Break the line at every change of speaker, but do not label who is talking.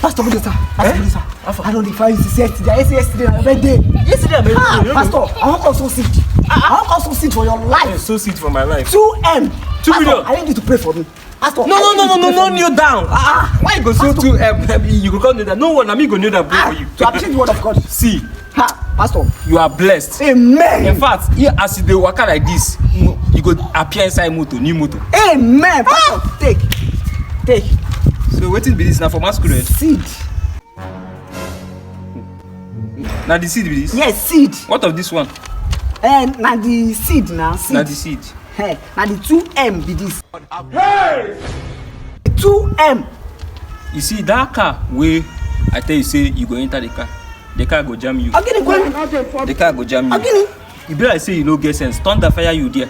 Pastor, I don't define this yesterday, my birthday.
Yesterday,
Pastor, I want to sow seed. I want to sow seed for your life.
Sow seed for my life.
2M.
2 million.
I need you to pray for me. Pastor,
No, kneel down. Why you go so 2M? You go come kneel down. No one, I'm going to kneel down pray for you.
To appreciate the word of God.
See.
Pastor,
you are blessed.
Amen.
In fact, as you dey waka like this, you go appear inside motor, new motor.
Amen. Pastor, take.
So wetin be this now for masquerade?
Seed.
Now the seed be this?
Yes, seed.
What of this one?
Now the seed now.
Now the seed.
Hey, now the 2M be this. Hey! 2M.
You see that car where I tell you say you go enter the car go jam you. The car go jam you. You be like say you no get sense. Thunder fire you there.